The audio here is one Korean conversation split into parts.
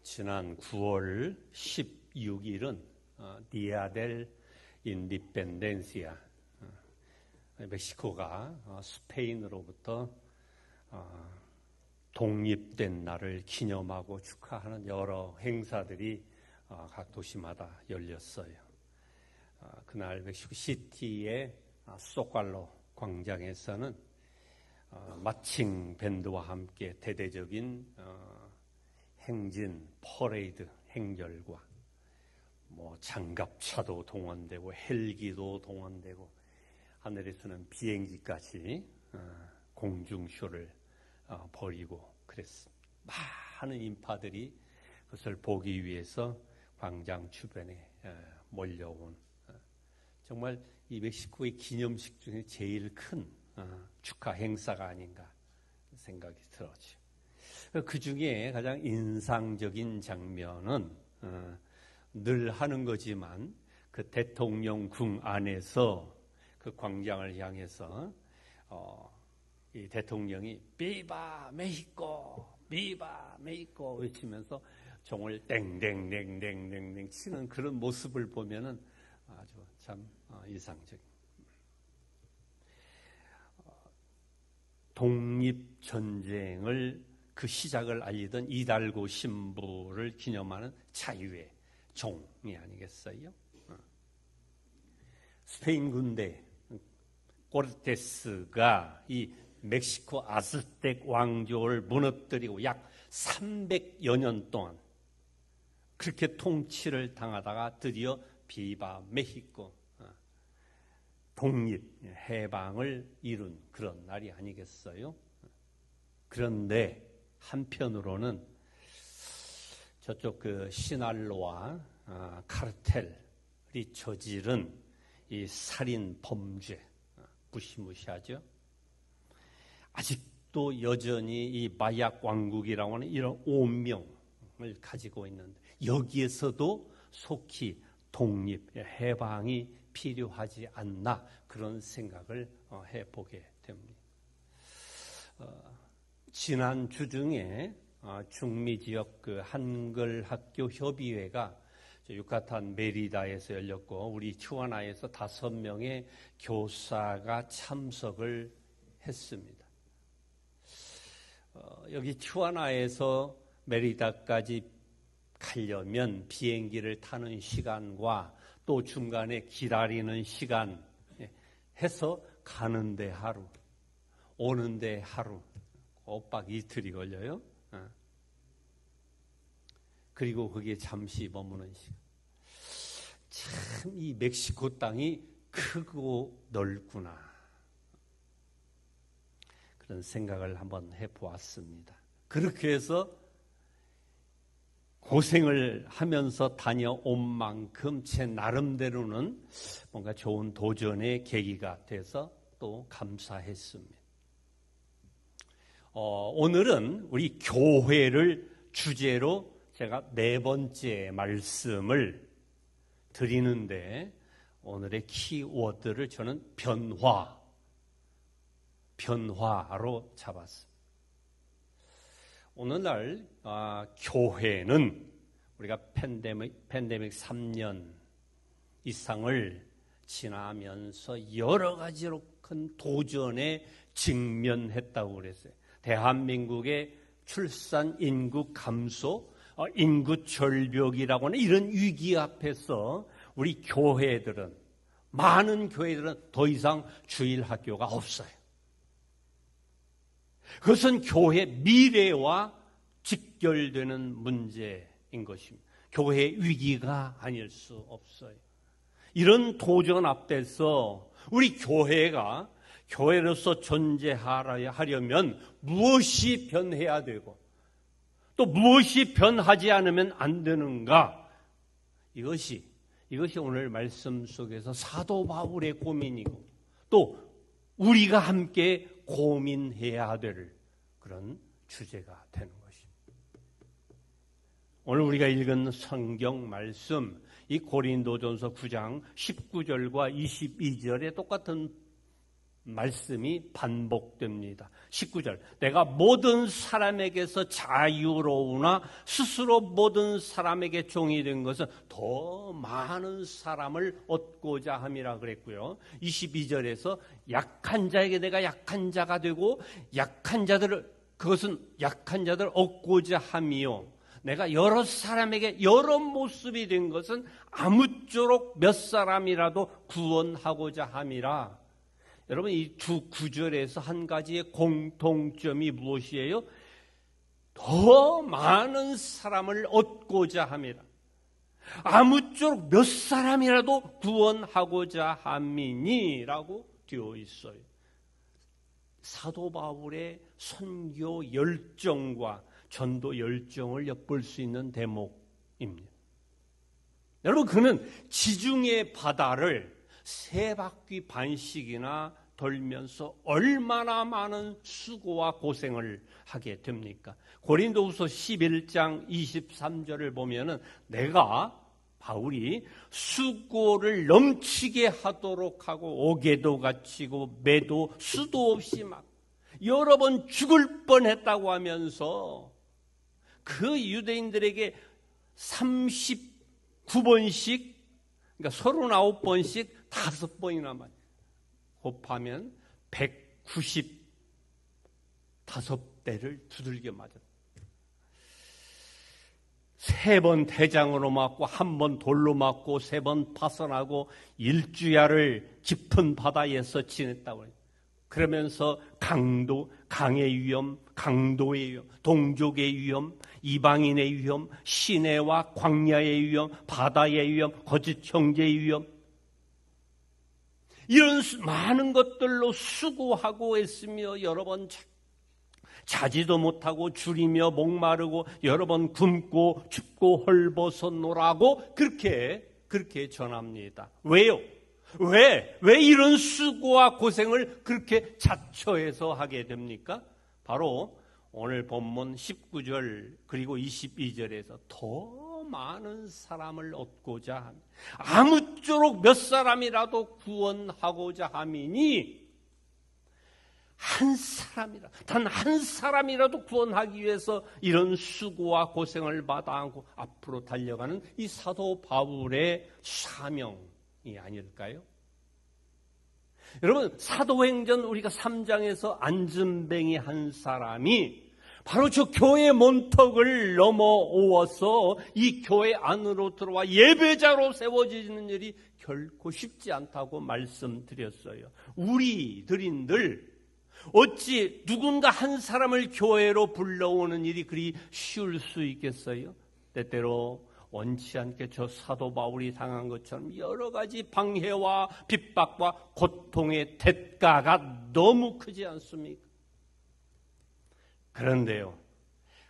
지난 9월 16일은 Día del Independencia, 멕시코가 스페인으로부터 독립된 날을 기념하고 축하하는 여러 행사들이 각 도시마다 열렸어요. 그날 멕시코 시티의 소칼로 광장에서는 마칭 밴드와 함께 대대적인 행진, 퍼레이드, 행렬과 장갑차도 동원되고 헬기도 동원되고 하늘에서는 비행기까지 공중쇼를 벌이고 그랬습니다. 많은 인파들이 그것을 보기 위해서 광장 주변에 몰려온 정말 이 멕시코의 기념식 중에 제일 큰 축하 행사가 아닌가 생각이 들어죠. 그 중에 가장 인상적인 장면은 늘 하는 거지만 그 대통령궁 안에서 그 광장을 향해서 이 대통령이 비바 메히코, 비바 메히코 외치면서 종을 땡땡땡땡땡땡 치는 그런 모습을 보면은 아주 참 이상적입니다. 독립전쟁을 그 시작을 알리던 이달고 신부를 기념하는 자유의 종이 아니겠어요? 스페인 군대 코르테스가 이 멕시코 아즈텍 왕조를 무너뜨리고 약 300여 년 동안 그렇게 통치를 당하다가 드디어 비바 메히코 독립, 해방을 이룬 그런 날이 아니겠어요? 그런데 한편으로는 저쪽 그 시날로와 카르텔이 저지른 이 살인 범죄 무시무시하죠. 아직도 여전히 이 마약 왕국이라고 하는 이런 오명을 가지고 있는데 여기에서도 속히 독립, 해방이 필요하지 않나 그런 생각을 해보게 됩니다. 지난 주 중에 중미 지역 그 한글 학교 협의회가 유카탄 메리다에서 열렸고 우리 티와나에서 5명의 교사가 참석을 했습니다. 여기 티와나에서 메리다까지 가려면 비행기를 타는 시간과 또 중간에 기다리는 시간 해서 가는데 하루, 오는데 하루, 엇박 이틀이 걸려요. 그리고 거기에 잠시 머무는 시간. 참 이 멕시코 땅이 크고 넓구나. 그런 생각을 한번 해보았습니다. 그렇게 해서 고생을 하면서 다녀온 만큼 제 나름대로는 뭔가 좋은 도전의 계기가 돼서 또 감사했습니다. 오늘은 우리 교회를 주제로 제가 4번째 말씀을 드리는데 오늘의 키워드를 저는 변화로 잡았습니다. 오늘날 교회는 우리가 팬데믹 3년 이상을 지나면서 여러 가지로 큰 도전에 직면했다고 그랬어요. 대한민국의 출산 인구 감소, 인구 절벽이라고 하는 이런 위기 앞에서 우리 교회들은 많은 교회들은 더 이상 주일 학교가 없어요. 그것은 교회 미래와 직결되는 문제인 것입니다. 교회 위기가 아닐 수 없어요. 이런 도전 앞에서 우리 교회가 교회로서 존재하려면 무엇이 변해야 되고 또 무엇이 변하지 않으면 안 되는가? 이것이 오늘 말씀 속에서 사도 바울의 고민이고 또 우리가 함께 고민해야 될 그런 주제가 되는 것입니다. 오늘 우리가 읽은 성경 말씀 이 고린도전서 9장 19절과 22절에 똑같은 말씀이 반복됩니다. 19절, 내가 모든 사람에게서 자유로우나 스스로 모든 사람에게 종이 된 것은 더 많은 사람을 얻고자 함이라 그랬고요. 22절에서 약한 자에게 내가 약한 자가 되고 그것은 약한 자들을 얻고자 함이요. 내가 여러 사람에게 여러 모습이 된 것은 아무쪼록 몇 사람이라도 구원하고자 함이라. 여러분, 이 두 구절에서 한 가지의 공통점이 무엇이에요? 더 많은 사람을 얻고자 함이라. 아무쪼록 몇 사람이라도 구원하고자 함이니라고 되어 있어요. 사도 바울의 선교 열정과 전도 열정을 엿볼 수 있는 대목입니다. 여러분, 그는 지중해 바다를 3바퀴 반씩이나 돌면서 얼마나 많은 수고와 고생을 하게 됩니까? 고린도후서 11장 23절을 보면은 내가 바울이 수고를 넘치게 하도록 하고 옥에도 갇히고 매도 수도 없이 막 여러 번 죽을 뻔했다고 하면서 그 유대인들에게 39번씩, 그러니까 39번씩 5번이나 만 곱하면 195대를 두들겨 맞았다. 3번 대장으로 맞고 1번 돌로 맞고 3번 파선하고 일주야를 깊은 바다에서 지냈다고 해요. 그러면서 강의 위험, 강도의 위험, 동족의 위험, 이방인의 위험, 시내와 광야의 위험, 바다의 위험, 거짓 형제의 위험, 이런 많은 것들로 수고하고 했으며 여러 번 자지도 못하고 줄이며 목마르고 여러 번 굶고 춥고 헐벗었노라고 그렇게 전합니다. 왜요? 왜 이런 수고와 고생을 그렇게 자처해서 하게 됩니까? 바로 오늘 본문 19절 그리고 22절에서 더 많은 사람을 얻고자 함, 아무쪼록 몇 사람이라도 구원하고자 함이니 단 한 사람이라도 구원하기 위해서 이런 수고와 고생을 받아 안고 앞으로 달려가는 이 사도 바울의 사명이 아닐까요? 여러분, 사도행전 우리가 3장에서 안전뱅이 한 사람이 바로 저 교회 문턱을 넘어오어서 이 교회 안으로 들어와 예배자로 세워지는 일이 결코 쉽지 않다고 말씀드렸어요. 우리들인들 어찌 누군가 한 사람을 교회로 불러오는 일이 그리 쉬울 수 있겠어요? 때때로 원치 않게 저 사도 바울이 당한 것처럼 여러 가지 방해와 핍박과 고통의 대가가 너무 크지 않습니까?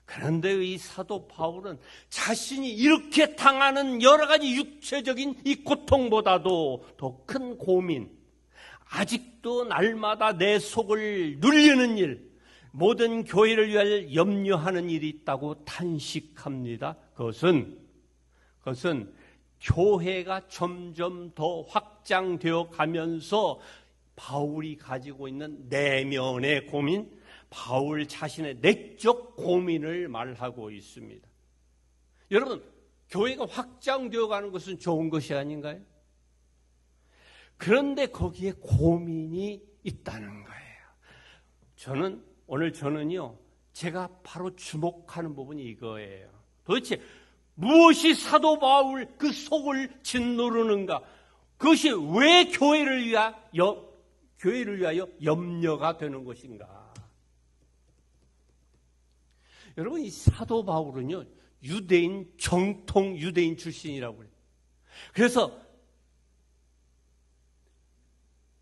그런데 이 사도 바울은 자신이 이렇게 당하는 여러 가지 육체적인 이 고통보다도 더 큰 고민, 아직도 날마다 내 속을 눌리는 일, 모든 교회를 위하여 염려하는 일이 있다고 탄식합니다. 그것은 교회가 점점 더 확장되어 가면서 바울이 가지고 있는 내면의 고민, 바울 자신의 내적 고민을 말하고 있습니다. 여러분, 교회가 확장되어 가는 것은 좋은 것이 아닌가요? 그런데 거기에 고민이 있다는 거예요. 저는요, 제가 바로 주목하는 부분이 이거예요. 도대체 무엇이 사도 바울 그 속을 짓누르는가? 그것이 왜 교회를 위하여 염려가 되는 것인가? 여러분, 이 사도 바울은요, 정통 유대인 출신이라고 그래요. 그래서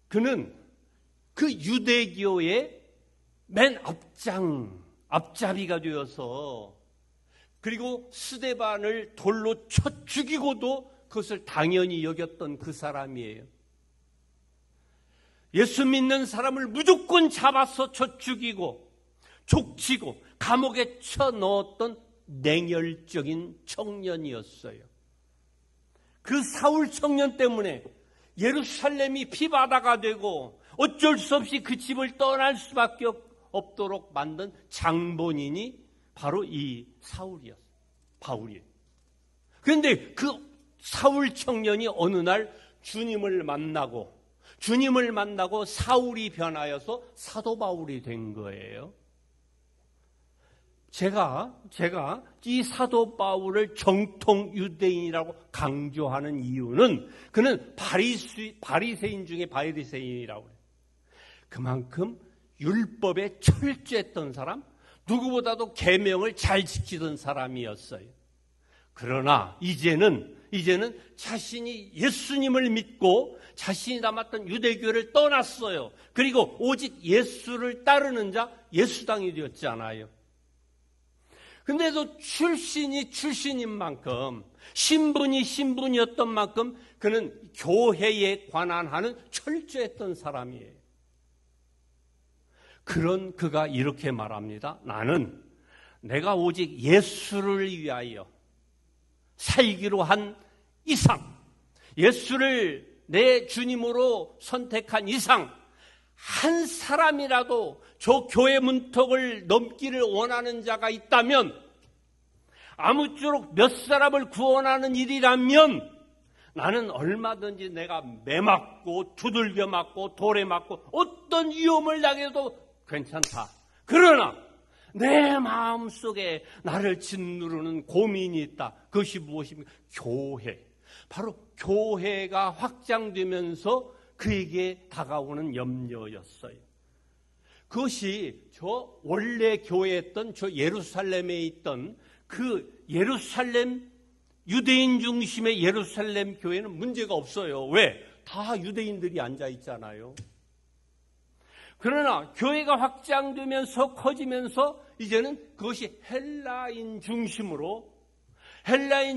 그는 그 유대교의 맨 앞잡이가 되어서 그리고 스데반을 돌로 쳐 죽이고도 그것을 당연히 여겼던 그 사람이에요. 예수 믿는 사람을 무조건 잡아서 쳐 죽이고 족치고 감옥에 쳐 넣었던 냉혈적인 청년이었어요. 그 사울 청년 때문에 예루살렘이 피바다가 되고 어쩔 수 없이 그 집을 떠날 수밖에 없도록 만든 장본인이 바로 이 사울이었어요. 바울이에요. 그런데 그 사울 청년이 어느 날 주님을 만나고 사울이 변하여서 사도 바울이 된 거예요. 제가 이 사도 바울을 정통 유대인이라고 강조하는 이유는 그는 바리새인 중에 바리새인이라고 해요. 그만큼 율법에 철저했던 사람, 누구보다도 계명을 잘 지키던 사람이었어요. 그러나 이제는 자신이 예수님을 믿고 자신이 남았던 유대교를 떠났어요. 그리고 오직 예수를 따르는 자, 예수당이 되었잖아요. 근데도 출신이 출신인 만큼, 신분이 신분이었던 만큼 그는 교회에 관한 하는 철저했던 사람이에요. 그런 그가 이렇게 말합니다. 나는 내가 오직 예수를 위하여 살기로 한 이상, 예수를 내 주님으로 선택한 이상, 한 사람이라도 저 교회 문턱을 넘기를 원하는 자가 있다면, 아무쪼록 몇 사람을 구원하는 일이라면 나는 얼마든지 내가 매맞고 두들겨 맞고 돌에 맞고 어떤 위험을 당해도 괜찮다. 그러나 내 마음속에 나를 짓누르는 고민이 있다. 그것이 무엇입니까? 교회. 바로 교회가 확장되면서 그에게 다가오는 염려였어요. 그것이 저 원래 교회였던 저 예루살렘에 있던 그 예루살렘 유대인 중심의 예루살렘 교회는 문제가 없어요. 왜? 다 유대인들이 앉아 있잖아요. 그러나 교회가 확장되면서 커지면서 이제는 그것이 헬라인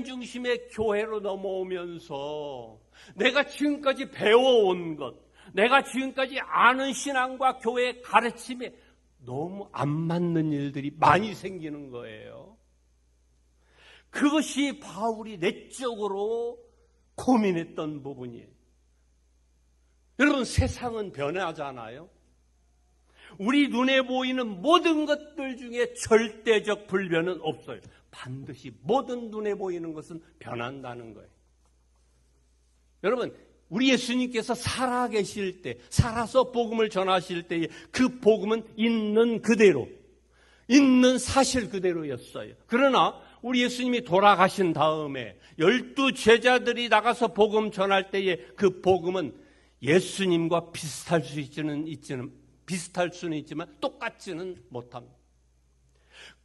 중심의 교회로 넘어오면서 내가 지금까지 배워온 것, 내가 지금까지 아는 신앙과 교회의 가르침에 너무 안 맞는 일들이 많이 생기는 거예요. 그것이 바울이 내적으로 고민했던 부분이에요. 여러분, 세상은 변하잖아요. 우리 눈에 보이는 모든 것들 중에 절대적 불변은 없어요. 반드시 모든 눈에 보이는 것은 변한다는 거예요. 여러분, 우리 예수님께서 살아계실 때, 살아서 복음을 전하실 때에 그 복음은 있는 그대로, 있는 사실 그대로였어요. 그러나 우리 예수님이 돌아가신 다음에 12 제자들이 나가서 복음 전할 때에 그 복음은 예수님과 비슷할 수는 있지만 똑같지는 못합니다.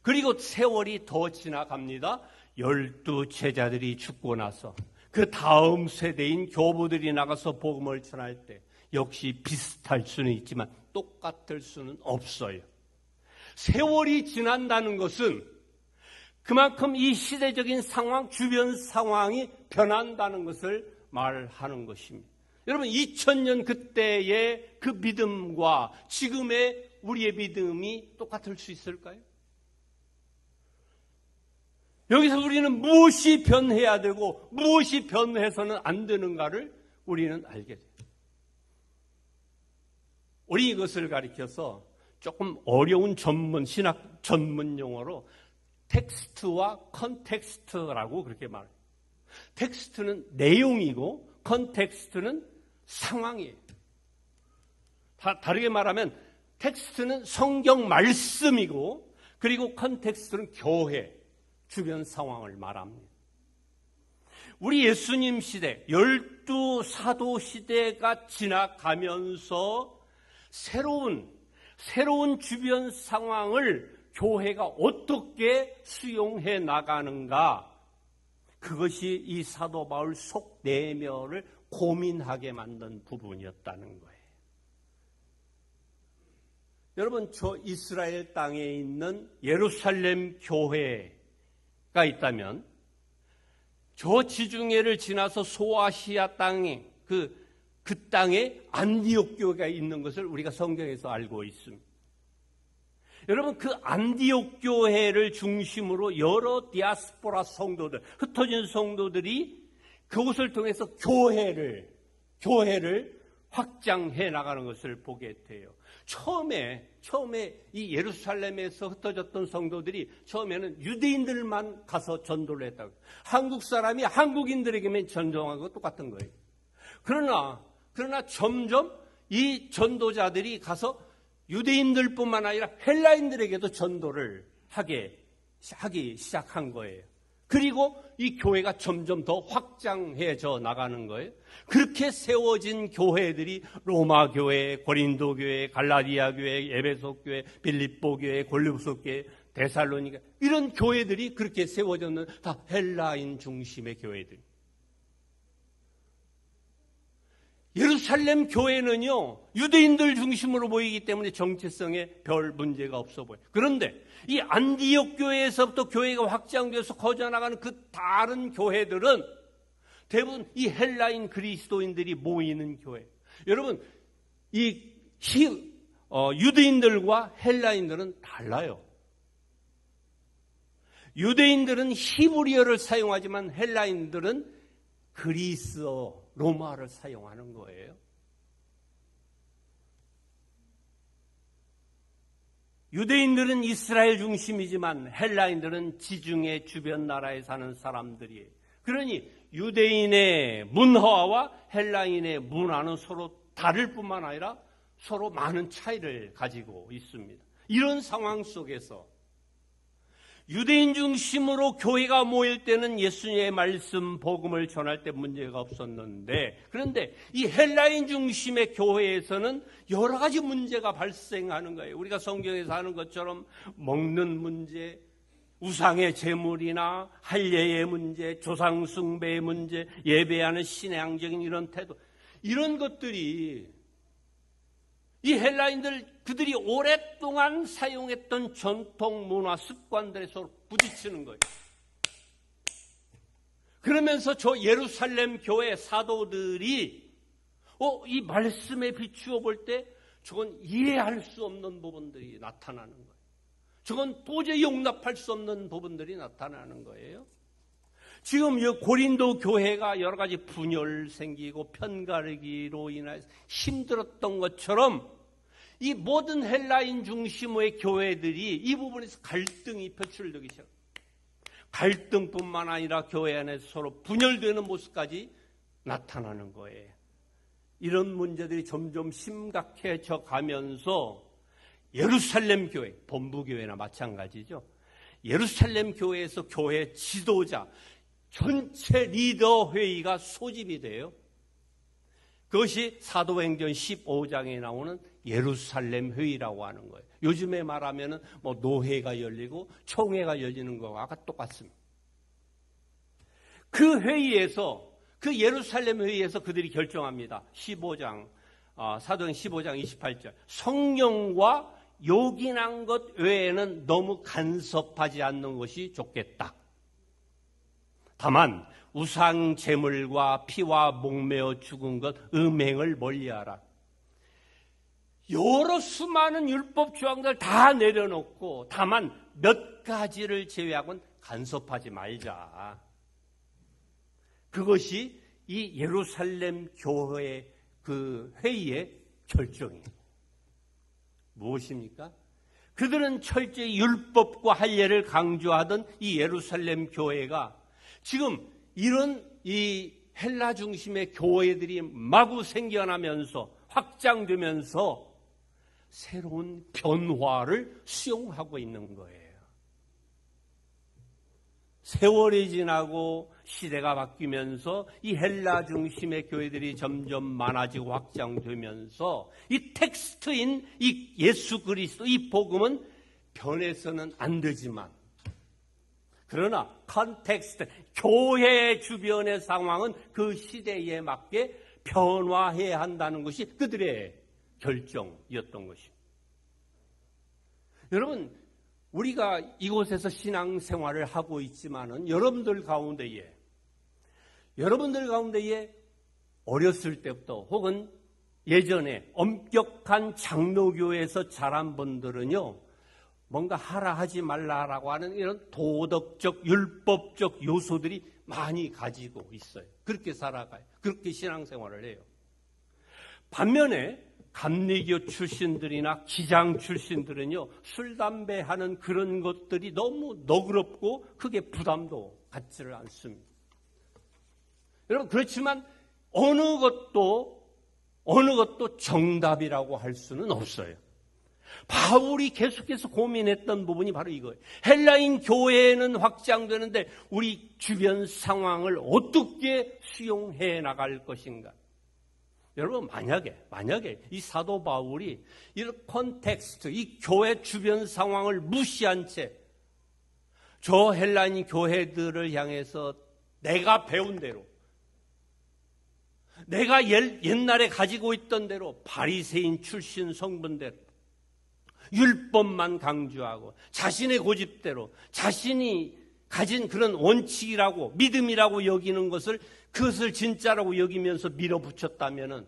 그리고 세월이 더 지나갑니다. 12 제자들이 죽고 나서 그 다음 세대인 교부들이 나가서 복음을 전할 때 역시 비슷할 수는 있지만 똑같을 수는 없어요. 세월이 지난다는 것은 그만큼 이 시대적인 상황, 주변 상황이 변한다는 것을 말하는 것입니다. 여러분, 2000년 그때의 그 믿음과 지금의 우리의 믿음이 똑같을 수 있을까요? 여기서 우리는 무엇이 변해야 되고 무엇이 변해서는 안 되는가를 우리는 알게 돼요. 우리 이것을 가리켜서 조금 어려운 신학 전문 용어로 텍스트와 컨텍스트라고 그렇게 말해요. 텍스트는 내용이고 컨텍스트는 상황이에요. 다르게 말하면 텍스트는 성경 말씀이고 그리고 컨텍스트는 교회, 주변 상황을 말합니다. 우리 예수님 시대, 12 사도 시대가 지나가면서 새로운 주변 상황을 교회가 어떻게 수용해 나가는가, 그것이 이 사도 바울 속 내면을 고민하게 만든 부분이었다는 거예요. 여러분, 저 이스라엘 땅에 있는 예루살렘 교회가 있다면 저 지중해를 지나서 소아시아 땅에 그 땅에 안디옥 교회가 있는 것을 우리가 성경에서 알고 있습니다. 여러분, 그 안디옥 교회를 중심으로 여러 디아스포라 성도들, 흩어진 성도들이 그곳을 통해서 교회를 확장해 나가는 것을 보게 돼요. 처음에 이 예루살렘에서 흩어졌던 성도들이 처음에는 유대인들만 가서 전도를 했다고. 한국 사람이 한국인들에게만 전도한 것 똑같은 거예요. 그러나 점점 이 전도자들이 가서 유대인들뿐만 아니라 헬라인들에게도 전도를 하기 시작한 거예요. 그리고 이 교회가 점점 더 확장해져 나가는 거예요. 그렇게 세워진 교회들이 로마 교회, 고린도 교회, 갈라디아 교회, 에베소 교회, 빌립보 교회, 골로새 교회, 데살로니가 이런 교회들이 그렇게 세워졌는 다 헬라인 중심의 교회들. 예루살렘 교회는요, 유대인들 중심으로 보이기 때문에 정체성에 별 문제가 없어 보여요. 그런데 이 안디옥 교회에서부터 교회가 확장돼서 커져나가는 그 다른 교회들은 대부분 이 헬라인 그리스도인들이 모이는 교회. 여러분, 유대인들과 헬라인들은 달라요. 유대인들은 히브리어를 사용하지만 헬라인들은 그리스어, 로마를 사용하는 거예요. 유대인들은 이스라엘 중심이지만 헬라인들은 지중해 주변 나라에 사는 사람들이에요. 그러니 유대인의 문화와 헬라인의 문화는 서로 다를 뿐만 아니라 서로 많은 차이를 가지고 있습니다. 이런 상황 속에서 유대인 중심으로 교회가 모일 때는 예수님의 말씀, 복음을 전할 때 문제가 없었는데, 그런데 이 헬라인 중심의 교회에서는 여러 가지 문제가 발생하는 거예요. 우리가 성경에서 하는 것처럼 먹는 문제, 우상의 제물이나 할례의 문제, 조상 숭배의 문제, 예배하는 신앙적인 이런 태도, 이런 것들이 이 헬라인들 그들이 오랫동안 사용했던 전통 문화 습관들에 서로 부딪히는 거예요. 그러면서 저 예루살렘 교회 사도들이 이 말씀에 비추어 볼 때 저건 이해할 수 없는 부분들이 나타나는 거예요. 저건 도저히 용납할 수 없는 부분들이 나타나는 거예요. 지금 이 고린도 교회가 여러 가지 분열 생기고 편가르기로 인해서 힘들었던 것처럼 이 모든 헬라인 중심의 교회들이 이 부분에서 갈등이 표출되기 시작합니다. 갈등뿐만 아니라 교회 안에서 서로 분열되는 모습까지 나타나는 거예요. 이런 문제들이 점점 심각해져 가면서 예루살렘 교회, 본부교회나 마찬가지죠. 예루살렘 교회에서 교회 지도자, 전체 리더 회의가 소집이 돼요. 그것이 사도행전 15장에 나오는 예루살렘 회의라고 하는 거예요. 요즘에 말하면 노회가 열리고 총회가 열리는 거와 똑같습니다. 그 회의에서, 그 예루살렘 회의에서 그들이 결정합니다. 15장, 사도행 15장 28절. 성령과 요긴한 것 외에는 너무 간섭하지 않는 것이 좋겠다. 다만 우상 제물과 피와 목매어 죽은 것 음행을 멀리하라. 여러 수많은 율법 조항들 다 내려놓고 다만 몇 가지를 제외하고는 간섭하지 말자. 그것이 이 예루살렘 교회 그 회의의 결정이에요. 무엇입니까? 그들은 철저히 율법과 할례를 강조하던 이 예루살렘 교회가 지금 이런 이 헬라 중심의 교회들이 마구 생겨나면서 확장되면서 새로운 변화를 수용하고 있는 거예요. 세월이 지나고 시대가 바뀌면서 이 헬라 중심의 교회들이 점점 많아지고 확장되면서 이 텍스트인 이 예수 그리스도 이 복음은 변해서는 안 되지만, 그러나 컨텍스트, 교회 주변의 상황은 그 시대에 맞게 변화해야 한다는 것이 그들의 결정이었던 것입니다. 여러분, 우리가 이곳에서 신앙생활을 하고 있지만은 여러분들 가운데에 어렸을 때부터 혹은 예전에 엄격한 장로교에서 자란 분들은요, 뭔가 하라 하지 말라라고 하는 이런 도덕적, 율법적 요소들이 많이 가지고 있어요. 그렇게 살아가요. 그렇게 신앙생활을 해요. 반면에 감리교 출신들이나 기장 출신들은요, 술, 담배 하는 그런 것들이 너무 너그럽고 크게 부담도 갖지를 않습니다. 여러분, 그렇지만 어느 것도 정답이라고 할 수는 없어요. 바울이 계속해서 고민했던 부분이 바로 이거예요. 헬라인 교회는 확장되는데 우리 주변 상황을 어떻게 수용해 나갈 것인가? 여러분, 만약에 이 사도 바울이 이런 컨텍스트, 이 교회 주변 상황을 무시한 채 저 헬라인 교회들을 향해서 내가 배운 대로, 내가 옛날에 가지고 있던 대로 바리새인 출신 성분대로 율법만 강조하고 자신의 고집대로 자신이 가진 그런 원칙이라고 믿음이라고 여기는 그것을 진짜라고 여기면서 밀어붙였다면은,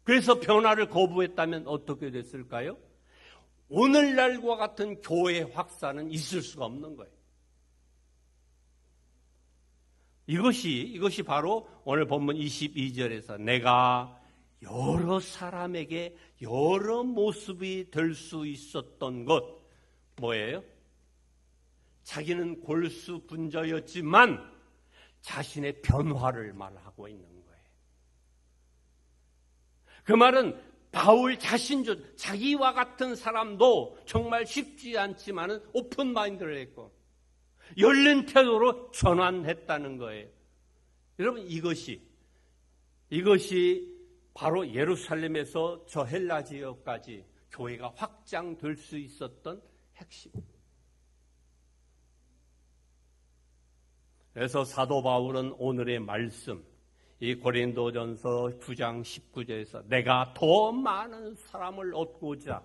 그래서 변화를 거부했다면 어떻게 됐을까요? 오늘날과 같은 교회 확산은 있을 수가 없는 거예요. 이것이 바로 오늘 본문 22절에서 내가 여러 사람에게 여러 모습이 될 수 있었던 것, 뭐예요? 자기는 골수분자였지만 자신의 변화를 말하고 있는 거예요. 그 말은 바울 자신도 자기와 같은 사람도 정말 쉽지 않지만은 오픈 마인드를 했고 열린 태도로 전환했다는 거예요. 여러분, 이것이 바로 예루살렘에서 저 헬라 지역까지 교회가 확장될 수 있었던 핵심. 그래서 사도 바울은 오늘의 말씀, 이 고린도전서 9장 19절에서 내가 더 많은 사람을 얻고자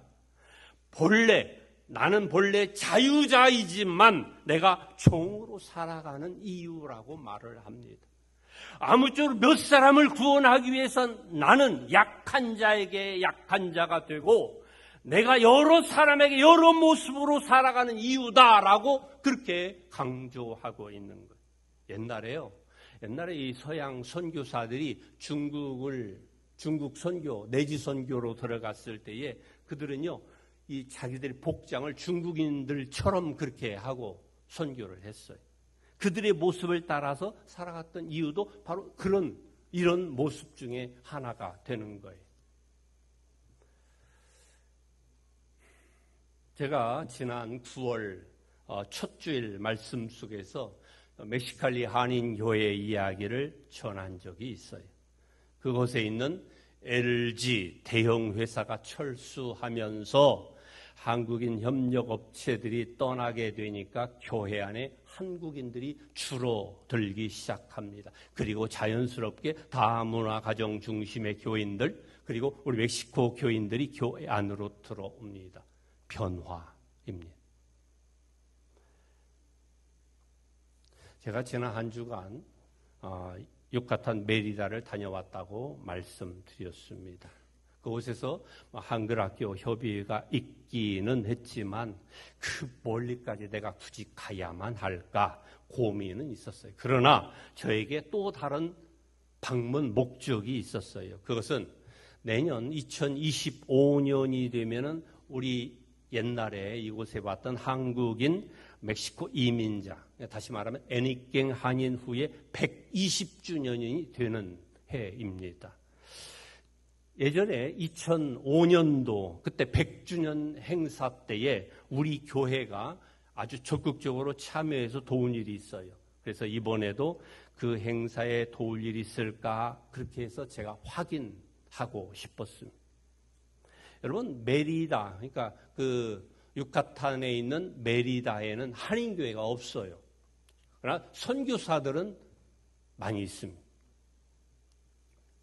나는 본래 자유자이지만 내가 종으로 살아가는 이유라고 말을 합니다. 아무쪼록 몇 사람을 구원하기 위해선 나는 약한 자에게 약한 자가 되고 내가 여러 사람에게 여러 모습으로 살아가는 이유다라고 그렇게 강조하고 있는 거예요. 옛날에 이 서양 선교사들이 중국 선교, 내지 선교로 들어갔을 때에 그들은요, 이 자기들의 복장을 중국인들처럼 그렇게 하고 선교를 했어요. 그들의 모습을 따라서 살아갔던 이유도 바로 이런 모습 중에 하나가 되는 거예요. 제가 지난 9월 첫 주일 말씀 속에서 멕시칼리 한인교회 이야기를 전한 적이 있어요. 그곳에 있는 LG 대형 회사가 철수하면서 한국인 협력업체들이 떠나게 되니까 교회 안에 한국인들이 줄어들기 시작합니다. 그리고 자연스럽게 다문화 가정 중심의 교인들, 그리고 우리 멕시코 교인들이 교회 안으로 들어옵니다. 변화입니다. 제가 지난 한 주간 유카탄 메리다를 다녀왔다고 말씀드렸습니다. 그곳에서 한글학교 협의회가 있기는 했지만 그 멀리까지 내가 굳이 가야만 할까 고민은 있었어요. 그러나 저에게 또 다른 방문 목적이 있었어요. 그것은 내년 2025년이 되면은 우리 옛날에 이곳에 왔던 한국인 멕시코 이민자, 다시 말하면 애니깽 한인 후에 120주년이 되는 해입니다. 예전에 2005년도 그때 100주년 행사 때에 우리 교회가 아주 적극적으로 참여해서 도운 일이 있어요. 그래서 이번에도 그 행사에 도울 일이 있을까 그렇게 해서 제가 확인하고 싶었습니다. 여러분, 메리다, 그러니까 그 유카탄에 있는 메리다에는 한인교회가 없어요. 그러나 선교사들은 많이 있습니다.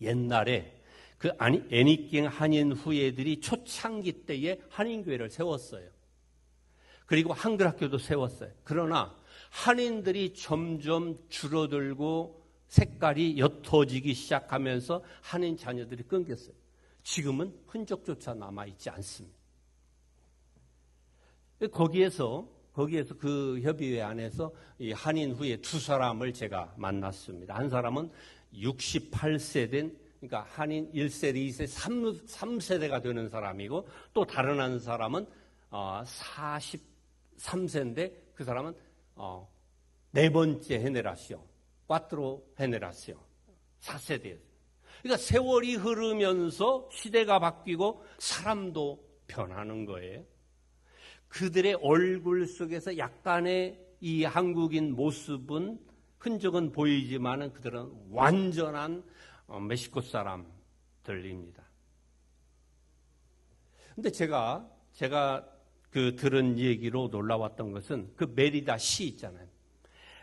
옛날에 그 애니깽 한인 후예들이 초창기 때에 한인교회를 세웠어요. 그리고 한글학교도 세웠어요. 그러나 한인들이 점점 줄어들고 색깔이 옅어지기 시작하면서 한인 자녀들이 끊겼어요. 지금은 흔적조차 남아있지 않습니다. 거기에서 그 협의회 안에서 이 한인 후에 두 사람을 제가 만났습니다. 한 사람은 68세 된 그러니까 한인 1세대, 2세대, 3세대가 되는 사람이고 또 다른 한 사람은 43세인데 그 사람은 네 번째 헤네라시오, 꽈트로 헤네라시오, 4세대였어요. 그러니까 세월이 흐르면서 시대가 바뀌고 사람도 변하는 거예요. 그들의 얼굴 속에서 약간의 이 한국인 모습은 흔적은 보이지만은 그들은 완전한 멕시코 사람들입니다. 근데 제가 그 들은 얘기로 놀라웠던 것은 그 메리다 시 있잖아요.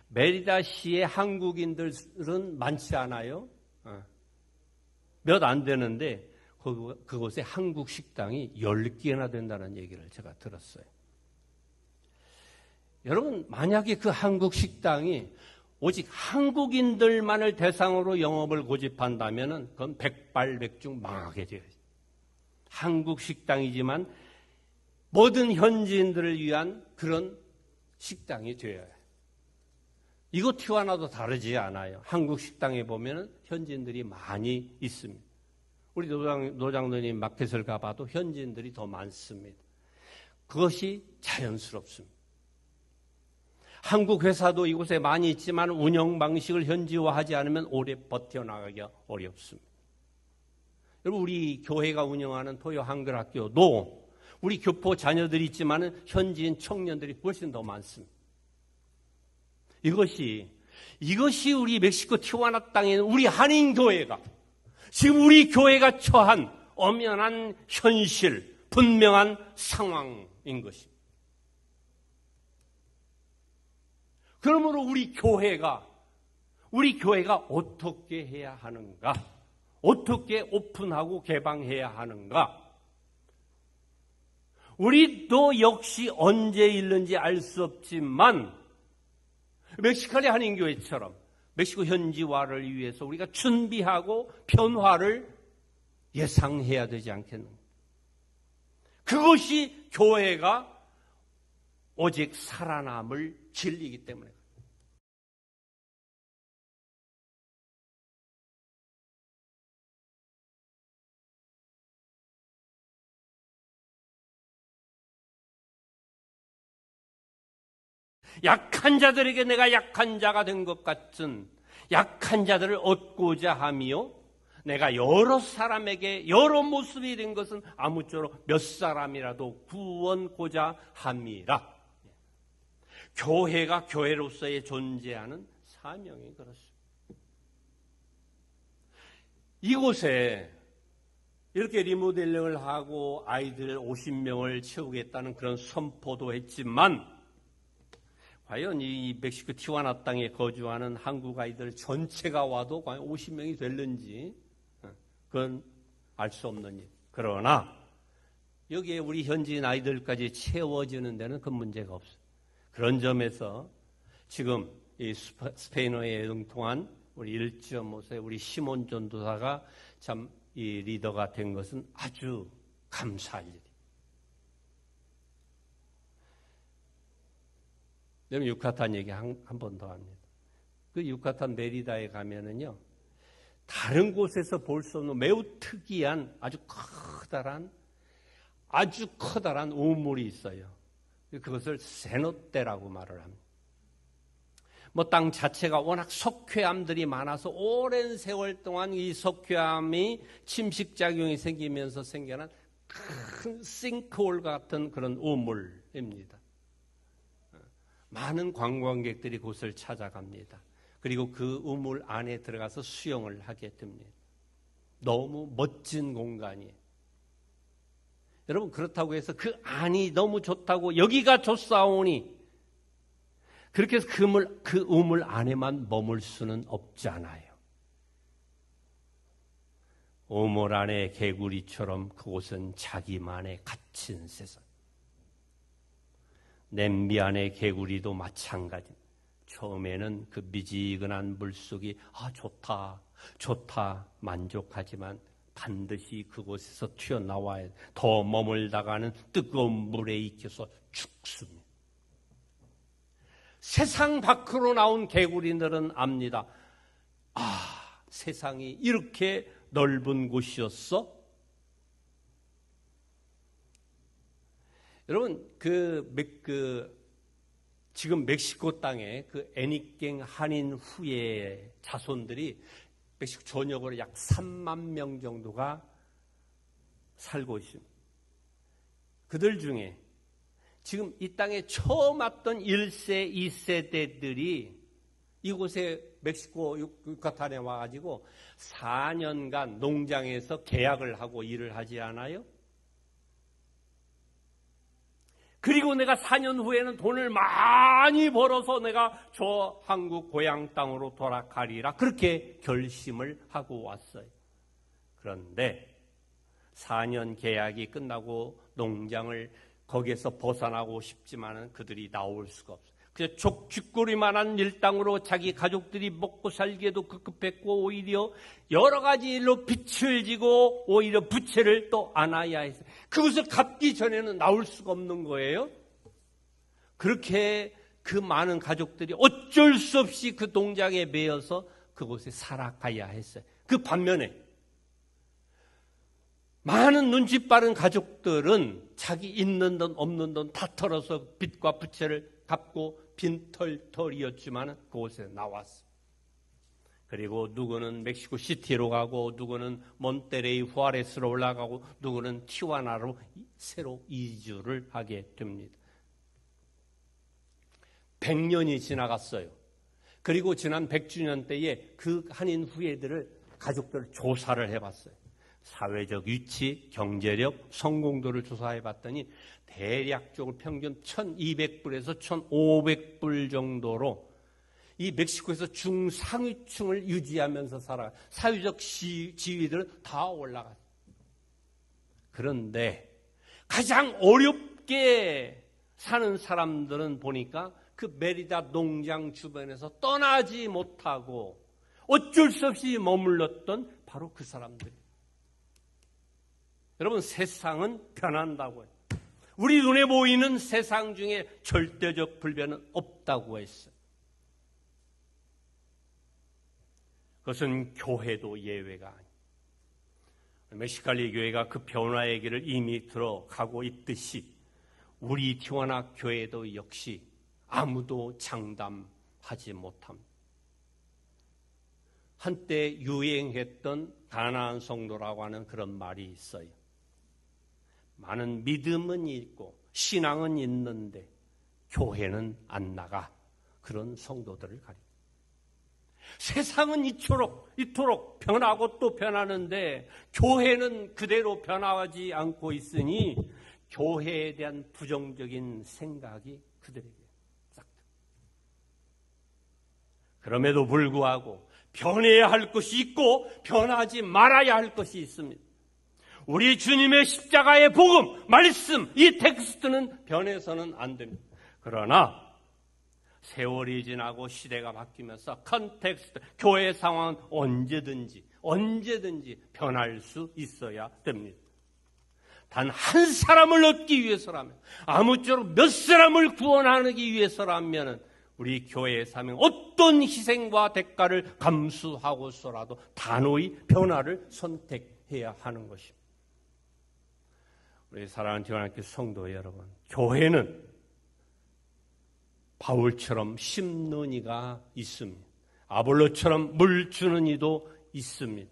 메리다 시의 한국인들은 많지 않아요. 몇 안 되는데 그곳에 한국 식당이 10개나 된다는 얘기를 제가 들었어요. 여러분, 만약에 그 한국 식당이 오직 한국인들만을 대상으로 영업을 고집한다면 그건 백발백중 망하게 돼요. 한국 식당이지만 모든 현지인들을 위한 그런 식당이 되어야 해요. 이거 티와나도 다르지 않아요. 한국 식당에 보면 현지인들이 많이 있습니다. 우리 노장로님 마켓을 가봐도 현지인들이 더 많습니다. 그것이 자연스럽습니다. 한국 회사도 이곳에 많이 있지만 운영 방식을 현지화하지 않으면 오래 버텨나가기가 어렵습니다. 여러분, 우리 교회가 운영하는 토요 한글학교도 우리 교포 자녀들이 있지만 현지인 청년들이 훨씬 더 많습니다. 이것이 우리 멕시코 티와나 땅에 있는 우리 한인교회가 지금 우리 교회가 처한 엄연한 현실, 분명한 상황인 것입니다. 그러므로 우리 교회가 어떻게 해야 하는가? 어떻게 오픈하고 개방해야 하는가? 우리도 역시 언제 일는지 알 수 없지만 멕시카리 한인교회처럼 멕시코 현지화를 위해서 우리가 준비하고 변화를 예상해야 되지 않겠는가? 그것이 교회가 오직 살아남을 진리이기 때문에. 약한 자들에게 내가 약한 자가 된 것 같은 약한 자들을 얻고자 하며 내가 여러 사람에게 여러 모습이 된 것은 아무쪼록 몇 사람이라도 구원고자 함이라. 교회가 교회로서의 존재하는 사명이 그렇습니다. 이곳에 이렇게 리모델링을 하고 아이들 50명을 채우겠다는 그런 선포도 했지만 과연 이 멕시코 티와나 땅에 거주하는 한국 아이들 전체가 와도 과연 50명이 될는지 그건 알 수 없는 일. 그러나 여기에 우리 현지인 아이들까지 채워지는 데는 그 문제가 없어요. 그런 점에서 지금 이 스페인어에 응통한 우리 1.5세 우리 시몬 전도사가 참 이 리더가 된 것은 아주 감사할 일이에요. 여러분, 유카탄 얘기 한 번 더 합니다. 그 유카탄 메리다에 가면은요, 다른 곳에서 볼 수 없는 매우 특이한 아주 커다란 우물이 있어요. 그것을 세노떼라고 말을 합니다. 뭐 땅 자체가 워낙 석회암들이 많아서 오랜 세월 동안 이 석회암이 침식작용이 생기면서 생겨난 큰 싱크홀 같은 그런 우물입니다. 많은 관광객들이 그곳을 찾아갑니다. 그리고 그 우물 안에 들어가서 수영을 하게 됩니다. 너무 멋진 공간이에요. 여러분, 그렇다고 해서 그 안이 너무 좋다고 여기가 좋사오니 그렇게 해서 그 우물 안에만 머물 수는 없잖아요. 우물 안의 개구리처럼 그곳은 자기만의 갇힌 세상. 냄비 안의 개구리도 마찬가지. 처음에는 그 미지근한 물속이 좋다 만족하지만 반드시 그곳에서 튀어나와야 더 머물다가는 뜨거운 물에 익혀서 죽습니다. 세상 밖으로 나온 개구리들은 압니다. 세상이 이렇게 넓은 곳이었어? 여러분, 지금 멕시코 땅에 그 애닉갱 한인 후예 자손들이 멕시코 전역으로 약 3만 명 정도가 살고 있습니다. 그들 중에 지금 이 땅에 처음 왔던 1세, 2세대들이 이곳에 멕시코 유카탄에 와가지고 4년간 농장에서 계약을 하고 일을 하지 않아요? 그리고 내가 4년 후에는 돈을 많이 벌어서 내가 저 한국 고향 땅으로 돌아가리라 그렇게 결심을 하고 왔어요. 그런데 4년 계약이 끝나고 농장을 거기에서 벗어나고 싶지만은 그들이 나올 수가 없어요. 그래서 족쥐꼬리만한 일당으로 자기 가족들이 먹고 살기에도 급급했고 오히려 여러 가지 일로 빚을 지고 오히려 부채를 또 안아야 했어요. 그것을 갚기 전에는 나올 수가 없는 거예요. 그렇게 그 많은 가족들이 어쩔 수 없이 그 농장에 매여서 그곳에 살아가야 했어요. 그 반면에 많은 눈치 빠른 가족들은 자기 있는 돈 없는 돈 다 털어서 빚과 부채를 갚고 빈털털이었지만 그곳에 나왔어. 그리고 누구는 멕시코 시티로 가고 누구는 몬테레이 후아레스로 올라가고 누구는 티와나로 새로 이주를 하게 됩니다. 100년이 지나갔어요. 그리고 지난 100주년 때에 그 한인 후예들을 가족들을 조사를 해봤어요. 사회적 위치, 경제력, 성공도를 조사해봤더니 대략적으로 평균 1200불에서 1500불 정도로 이 멕시코에서 중상위층을 유지하면서 살아가 사회적 지위들은 다 올라갔어요. 그런데 가장 어렵게 사는 사람들은 보니까 그 메리다 농장 주변에서 떠나지 못하고 어쩔 수 없이 머물렀던 바로 그 사람들이에요. 여러분, 세상은 변한다고요. 우리 눈에 보이는 세상 중에 절대적 불변은 없다고 했어요. 그것은 교회도 예외가 아니에요. 멕시칼리 교회가 그 변화의 길을 이미 들어가고 있듯이 우리 티와나 교회도 역시 아무도 장담하지 못합니다. 한때 유행했던 가나안 성도라고 하는 그런 말이 있어요. 많은 믿음은 있고 신앙은 있는데 교회는 안 나가. 그런 성도들을 가리킵니다. 세상은 이토록 변하고 또 변하는데 교회는 그대로 변화하지 않고 있으니 교회에 대한 부정적인 생각이 그들에게 싹. 그럼에도 불구하고 변해야 할 것이 있고 변하지 말아야 할 것이 있습니다. 우리 주님의 십자가의 복음, 말씀, 이 텍스트는 변해서는 안 됩니다. 그러나 세월이 지나고 시대가 바뀌면서 컨텍스트, 교회 상황은 언제든지 변할 수 있어야 됩니다. 단 한 사람을 얻기 위해서라면, 아무쪼록 몇 사람을 구원하기 위해서라면 우리 교회의 사명, 어떤 희생과 대가를 감수하고서라도 단호히 변화를 선택해야 하는 것입니다. 우리 사랑하는 지원학교 성도 여러분, 교회는 바울처럼 심는 이가 있습니다. 아볼로처럼 물 주는 이도 있습니다.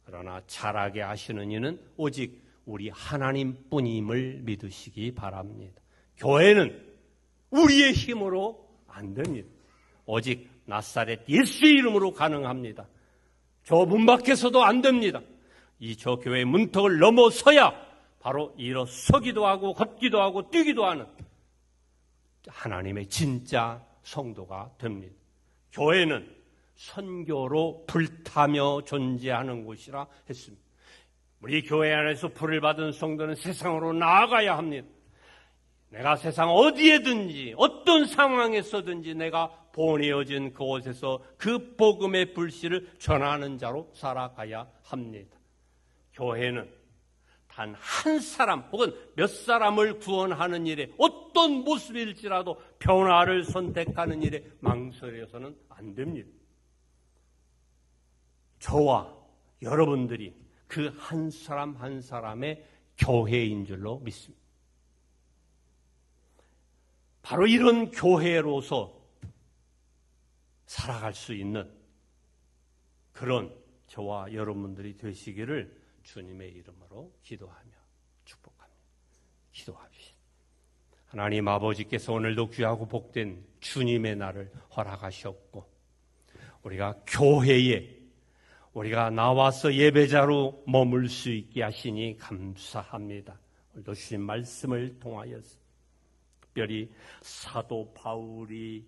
그러나 자라게 하시는 이는 오직 우리 하나님뿐임을 믿으시기 바랍니다. 교회는 우리의 힘으로 안 됩니다. 오직 나사렛 예수의 이름으로 가능합니다. 저 문 밖에서도 안 됩니다. 저 교회의 문턱을 넘어서야 바로 일어서기도 하고 걷기도 하고 뛰기도 하는 하나님의 진짜 성도가 됩니다. 교회는 선교로 불타며 존재하는 곳이라 했습니다. 우리 교회 안에서 불을 받은 성도는 세상으로 나아가야 합니다. 내가 세상 어디에든지 어떤 상황에서든지 내가 보내어진 그곳에서 그 복음의 불씨를 전하는 자로 살아가야 합니다. 교회는 단 한 사람 혹은 몇 사람을 구원하는 일에 어떤 모습일지라도 변화를 선택하는 일에 망설여서는 안 됩니다. 저와 여러분들이 그 한 사람 한 사람의 교회인 줄로 믿습니다. 바로 이런 교회로서 살아갈 수 있는 그런 저와 여러분들이 되시기를 주님의 이름으로 기도하며 축복합니다. 기도합시다. 하나님 아버지께서 오늘도 귀하고 복된 주님의 날을 허락하셨고 우리가 교회에 우리가 나와서 예배자로 머물 수 있게 하시니 감사합니다. 오늘도 주신 말씀을 통하여서 특별히 사도 바울이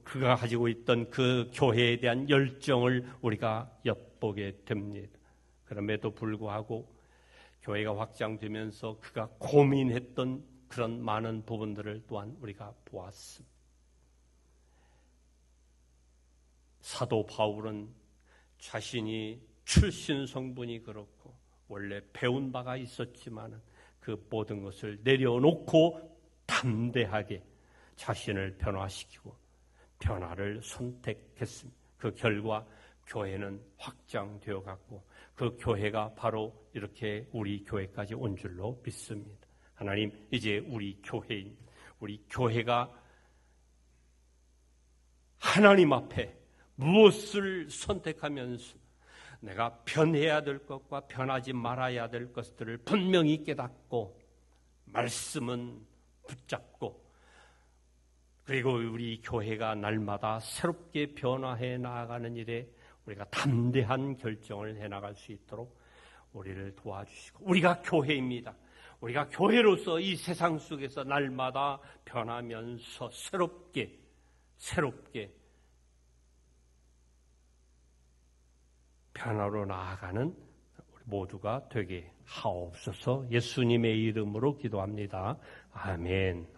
그가 가지고 있던 그 교회에 대한 열정을 우리가 엿보게 됩니다. 그럼에도 불구하고 교회가 확장되면서 그가 고민했던 그런 많은 부분들을 또한 우리가 보았습니다. 사도 바울은 자신이 출신 성분이 그렇고 원래 배운 바가 있었지만 그 모든 것을 내려놓고 담대하게 자신을 변화시키고 변화를 선택했습니다. 그 결과 교회는 확장되어 갔고 그 교회가 바로 이렇게 우리 교회까지 온 줄로 믿습니다. 하나님, 이제 우리 교회가 하나님 앞에 무엇을 선택하면서 내가 변해야 될 것과 변하지 말아야 될 것들을 분명히 깨닫고 말씀은 붙잡고 그리고 우리 교회가 날마다 새롭게 변화해 나아가는 일에 우리가 담대한 결정을 해나갈 수 있도록 우리를 도와주시고 우리가 교회입니다. 우리가 교회로서 이 세상 속에서 날마다 변하면서 새롭게 변화로 나아가는 우리 모두가 되게 하옵소서. 예수님의 이름으로 기도합니다. 아멘.